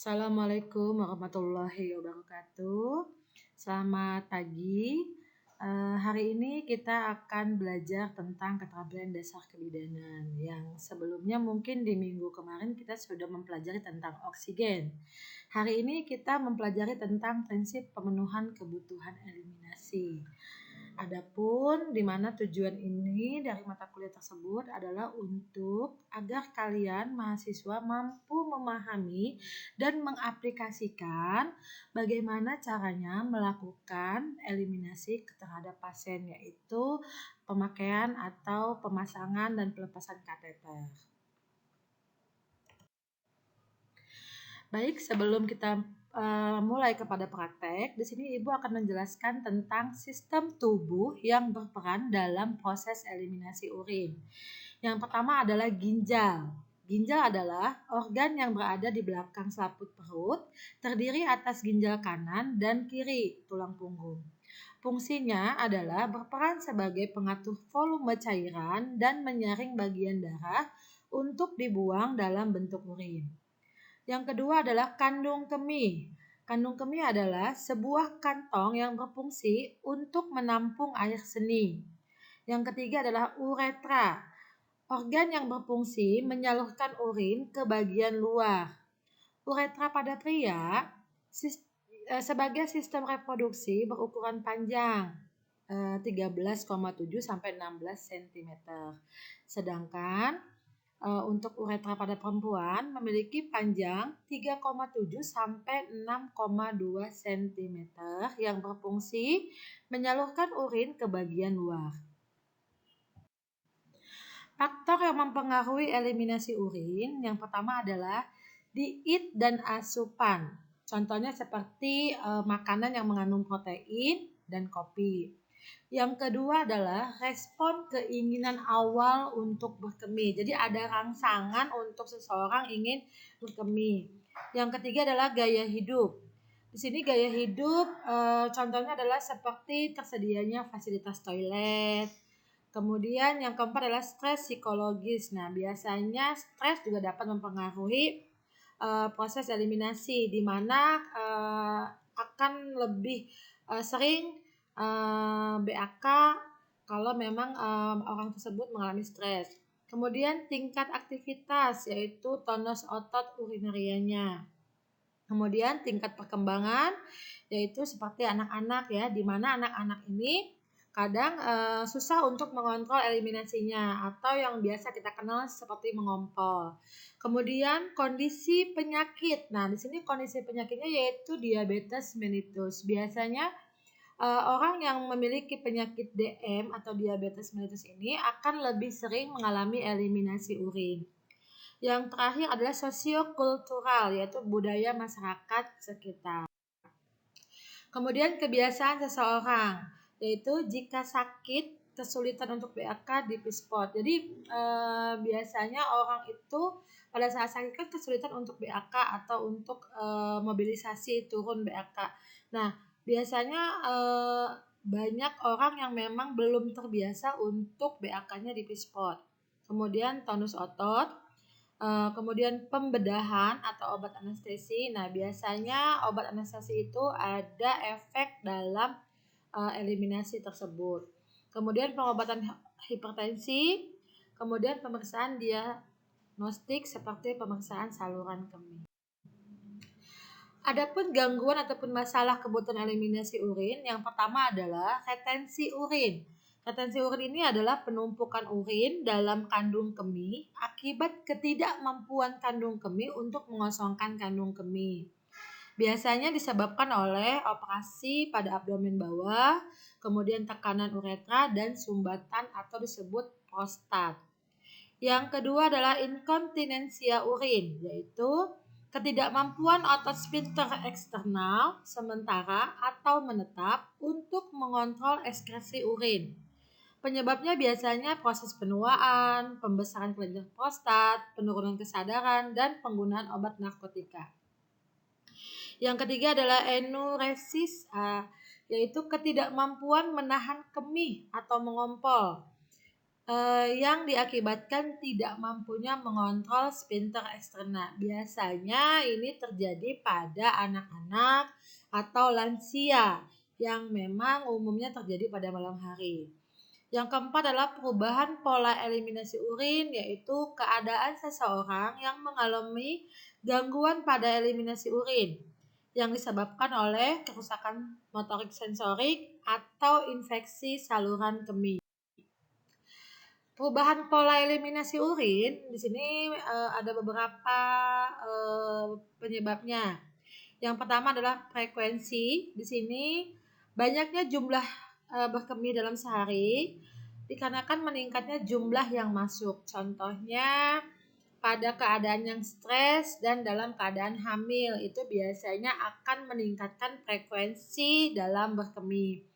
Assalamualaikum warahmatullahi wabarakatuh. Selamat pagi. Hari ini kita akan belajar tentang keterampilan dasar kebidanan yang sebelumnya mungkin di minggu kemarin kita sudah mempelajari tentang oksigen. Hari ini kita mempelajari tentang prinsip pemenuhan kebutuhan eliminasi. Adapun di mana tujuan ini dari mata kuliah tersebut adalah untuk agar kalian mahasiswa mampu memahami dan mengaplikasikan bagaimana caranya melakukan eliminasi terhadap pasien, yaitu pemakaian atau pemasangan dan pelepasan kateter. Baik, sebelum kita mulai kepada praktek, di sini Ibu akan menjelaskan tentang sistem tubuh yang berperan dalam proses eliminasi urin. Yang pertama adalah ginjal. Ginjal adalah organ yang berada di belakang selaput perut, terdiri atas ginjal kanan dan kiri tulang punggung. Fungsinya adalah berperan sebagai pengatur volume cairan dan menyaring bagian darah untuk dibuang dalam bentuk urin. Yang kedua adalah kandung kemih. Kandung kemih adalah sebuah kantong yang berfungsi untuk menampung air seni. Yang ketiga adalah uretra. Organ yang berfungsi menyalurkan urin ke bagian luar. Uretra pada pria sebagai sistem reproduksi berukuran panjang 13,7 sampai 16 cm. Sedangkan untuk uretra pada perempuan memiliki panjang 3,7 sampai 6,2 cm yang berfungsi menyalurkan urin ke bagian luar. Faktor yang mempengaruhi eliminasi urin yang pertama adalah diet dan asupan. Contohnya seperti makanan yang mengandung protein dan kopi. Yang kedua adalah respon keinginan awal untuk berkemih. Jadi ada rangsangan untuk seseorang ingin berkemih. Yang ketiga adalah gaya hidup. Di sini gaya hidup contohnya adalah seperti tersedianya fasilitas toilet. Kemudian yang keempat adalah stres psikologis. Nah, biasanya stres juga dapat mempengaruhi proses eliminasi, di mana akan lebih sering BAK kalau memang orang tersebut mengalami stres. Kemudian tingkat aktivitas yaitu tonus otot urinarianya. Kemudian tingkat perkembangan yaitu seperti anak-anak ya, di mana anak-anak ini kadang susah untuk mengontrol eliminasinya atau yang biasa kita kenal seperti mengompol. Kemudian kondisi penyakit. Nah, di sini kondisi penyakitnya yaitu diabetes mellitus. Biasanya orang yang memiliki penyakit DM atau diabetes mellitus ini akan lebih sering mengalami eliminasi urin. Yang terakhir adalah sosiokultural, yaitu budaya masyarakat sekitar. Kemudian kebiasaan seseorang, yaitu jika sakit kesulitan untuk BAK di P-spot. Jadi biasanya orang itu pada saat sakit kan kesulitan untuk BAK atau untuk mobilisasi turun BAK. Nah, biasanya banyak orang yang memang belum terbiasa untuk BAK-nya di P-spot. Kemudian tonus otot, kemudian pembedahan atau obat anestesi. Nah, biasanya obat anestesi itu ada efek dalam eliminasi tersebut. Kemudian pengobatan hipertensi, kemudian pemeriksaan diagnostik seperti pemeriksaan saluran kemih. Adapun gangguan ataupun masalah kebutuhan eliminasi urin, yang pertama adalah retensi urin. Retensi urin ini adalah penumpukan urin dalam kandung kemih akibat ketidakmampuan kandung kemih untuk mengosongkan kandung kemih. Biasanya disebabkan oleh operasi pada abdomen bawah, kemudian tekanan uretra dan sumbatan atau disebut prostat. Yang kedua adalah inkontinensia urin, yaitu ketidakmampuan otot sphincter eksternal sementara atau menetap untuk mengontrol ekskresi urin. Penyebabnya biasanya proses penuaan, pembesaran kelenjar prostat, penurunan kesadaran, dan penggunaan obat narkotika. Yang ketiga adalah enuresis, yaitu ketidakmampuan menahan kemih atau mengompol. yang diakibatkan tidak mampunya mengontrol sphincter eksterna. Biasanya ini terjadi pada anak-anak atau lansia yang memang umumnya terjadi pada malam hari. Yang keempat adalah perubahan pola eliminasi urin, yaitu keadaan seseorang yang mengalami gangguan pada eliminasi urin yang disebabkan oleh kerusakan motorik sensorik atau infeksi saluran kemih. Perubahan pola eliminasi urin di sini ada beberapa penyebabnya. Yang pertama adalah frekuensi. Di sini banyaknya jumlah berkemih dalam sehari dikarenakan meningkatnya jumlah yang masuk. Contohnya pada keadaan yang stres dan dalam keadaan hamil itu biasanya akan meningkatkan frekuensi dalam berkemih.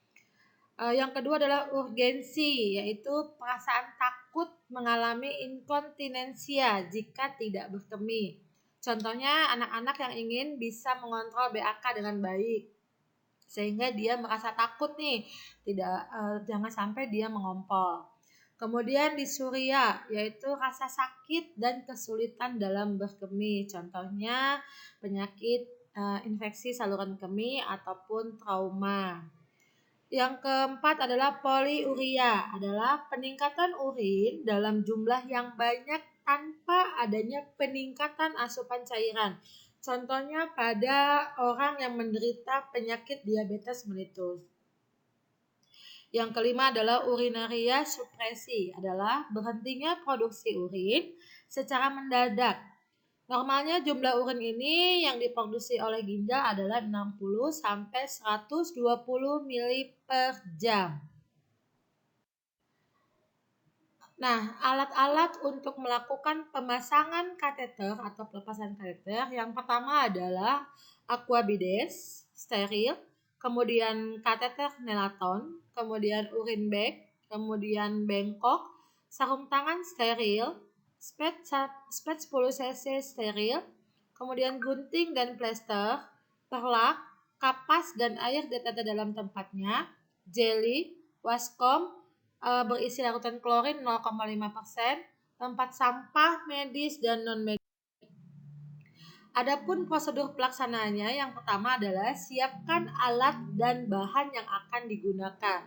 Yang kedua adalah urgensi, yaitu perasaan takut mengalami inkontinensia jika tidak berkemih. Contohnya anak-anak yang ingin bisa mengontrol BAK dengan baik, sehingga dia merasa takut nih, jangan sampai dia mengompol. Kemudian disuria, yaitu rasa sakit dan kesulitan dalam berkemih. Contohnya penyakit infeksi saluran kemih ataupun trauma. Yang keempat adalah poliuria, adalah peningkatan urin dalam jumlah yang banyak tanpa adanya peningkatan asupan cairan. Contohnya pada orang yang menderita penyakit diabetes mellitus. Yang kelima adalah urinaria supresi, adalah berhentinya produksi urin secara mendadak. Normalnya jumlah urin ini yang diproduksi oleh ginjal adalah 60 sampai 120 ml per jam. Nah, alat-alat untuk melakukan pemasangan kateter atau pelepasan kateter yang pertama adalah aquabides steril, kemudian kateter nelaton, kemudian urin bag, kemudian bengkok, sarung tangan steril, spet 10 cc steril, kemudian gunting dan plester, perlak, kapas dan air ditata dalam tempatnya, jeli, waskom berisi larutan klorin 0,5%, tempat sampah medis dan non medis. Adapun prosedur pelaksanaannya yang pertama adalah siapkan alat dan bahan yang akan digunakan.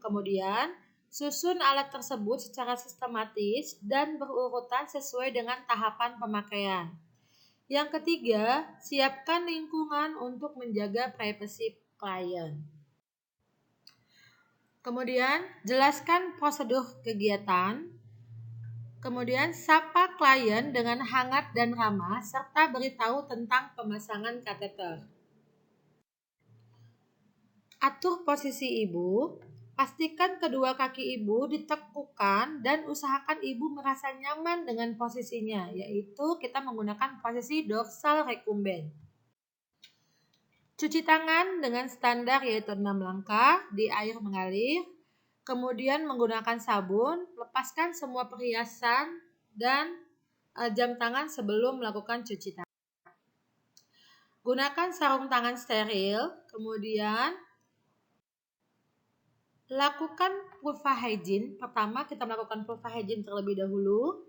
Kemudian susun alat tersebut secara sistematis dan berurutan sesuai dengan tahapan pemakaian. Yang ketiga, siapkan lingkungan untuk menjaga privasi klien. Kemudian, jelaskan prosedur kegiatan. Kemudian, sapa klien dengan hangat dan ramah serta beritahu tentang pemasangan kateter. Atur posisi ibu. Pastikan kedua kaki ibu ditekukan dan usahakan ibu merasa nyaman dengan posisinya, yaitu kita menggunakan posisi dorsal recumbent. Cuci tangan dengan standar yaitu 6 langkah di air mengalir. Kemudian menggunakan sabun, lepaskan semua perhiasan dan jam tangan sebelum melakukan cuci tangan. Gunakan sarung tangan steril, kemudian lakukan vulva hygiene. Pertama kita melakukan vulva hygiene terlebih dahulu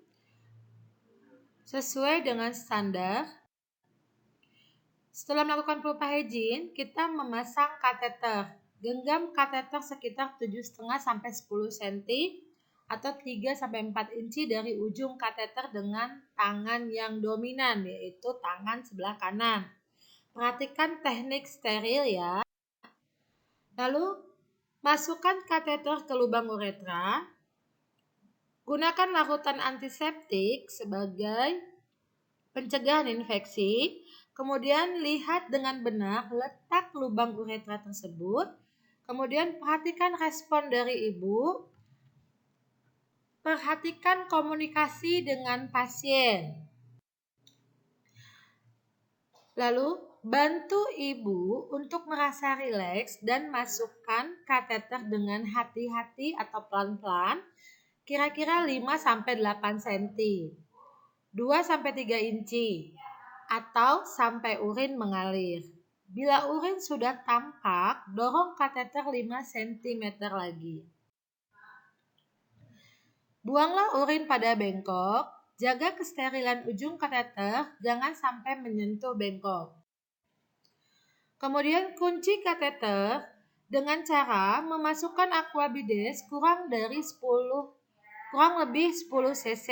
sesuai dengan standar. Setelah melakukan vulva hygiene, kita memasang kateter. Genggam kateter sekitar 7,5 sampai 10 cm atau 3 sampai 4 inci dari ujung kateter dengan tangan yang dominan, yaitu tangan sebelah kanan. Perhatikan teknik steril ya. Lalu masukkan kateter ke lubang uretra. Gunakan larutan antiseptik sebagai pencegahan infeksi. Kemudian lihat dengan benar letak lubang uretra tersebut. Kemudian perhatikan respon dari ibu. Perhatikan komunikasi dengan pasien. Lalu bantu ibu untuk merasa rileks dan masukkan kateter dengan hati-hati atau pelan-pelan, kira-kira 5-8 cm, 2-3 inci, atau sampai urin mengalir. Bila urin sudah tampak, dorong kateter 5 cm lagi. Buanglah urin pada bengkok. Jaga kesterilan ujung kateter, jangan sampai menyentuh bengkok. Kemudian kunci kateter dengan cara memasukkan aqua bides kurang lebih 10 cc.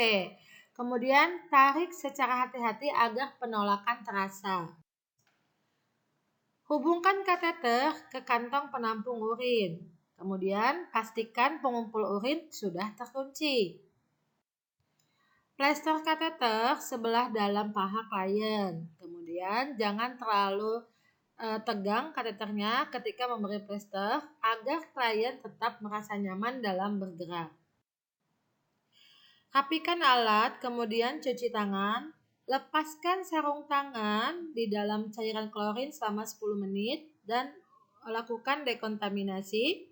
Kemudian tarik secara hati-hati agar penolakan terasa. Hubungkan kateter ke kantong penampung urin. Kemudian pastikan pengumpul urin sudah terkunci. Plester kateter sebelah dalam paha klien. Kemudian jangan terlalu tegang kateternya ketika memberi plester agar klien tetap merasa nyaman dalam bergerak. Rapikan alat, kemudian cuci tangan. Lepaskan sarung tangan di dalam cairan klorin selama 10 menit dan lakukan dekontaminasi.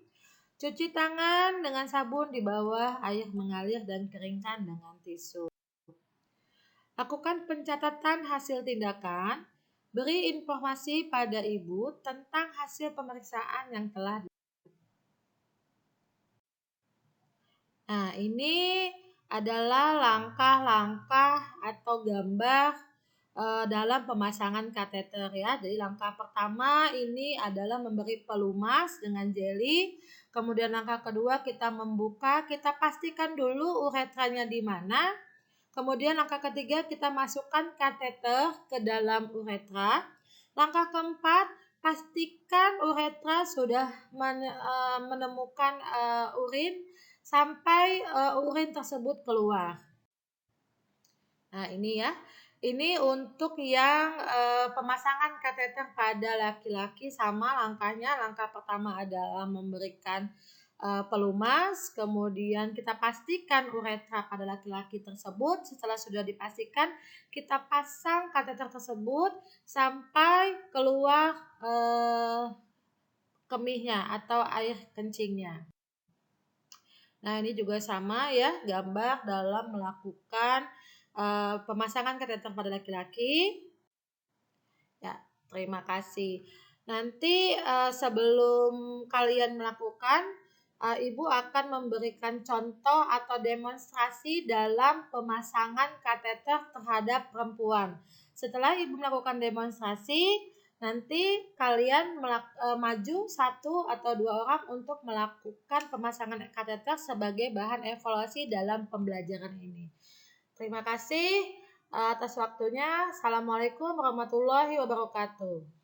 Cuci tangan dengan sabun di bawah air mengalir dan keringkan dengan tisu. Lakukan pencatatan hasil tindakan. Beri informasi pada ibu tentang hasil pemeriksaan yang telah Nah, ini adalah langkah-langkah atau gambar dalam pemasangan kateter ya. Jadi langkah pertama ini adalah memberi pelumas dengan jeli. Kemudian langkah kedua kita membuka, kita pastikan dulu uretranya di mana. Kemudian langkah ketiga kita masukkan kateter ke dalam uretra. Langkah keempat, pastikan uretra sudah menemukan urin sampai urin tersebut keluar. Nah, ini ya. Ini untuk yang pemasangan kateter pada laki-laki sama langkahnya. Langkah pertama adalah memberikan pelumas, kemudian kita pastikan uretra pada laki-laki tersebut. Setelah sudah dipastikan, kita pasang kateter tersebut sampai keluar kemihnya atau air kencingnya. Nah, ini juga sama ya, gambar dalam melakukan pemasangan kateter pada laki-laki. Ya, terima kasih. Nanti sebelum kalian melakukan, Ibu akan memberikan contoh atau demonstrasi dalam pemasangan kateter terhadap perempuan. Setelah Ibu melakukan demonstrasi, nanti kalian maju 1 atau 2 orang untuk melakukan pemasangan kateter sebagai bahan evaluasi dalam pembelajaran ini. Terima kasih atas waktunya. Assalamualaikum warahmatullahi wabarakatuh.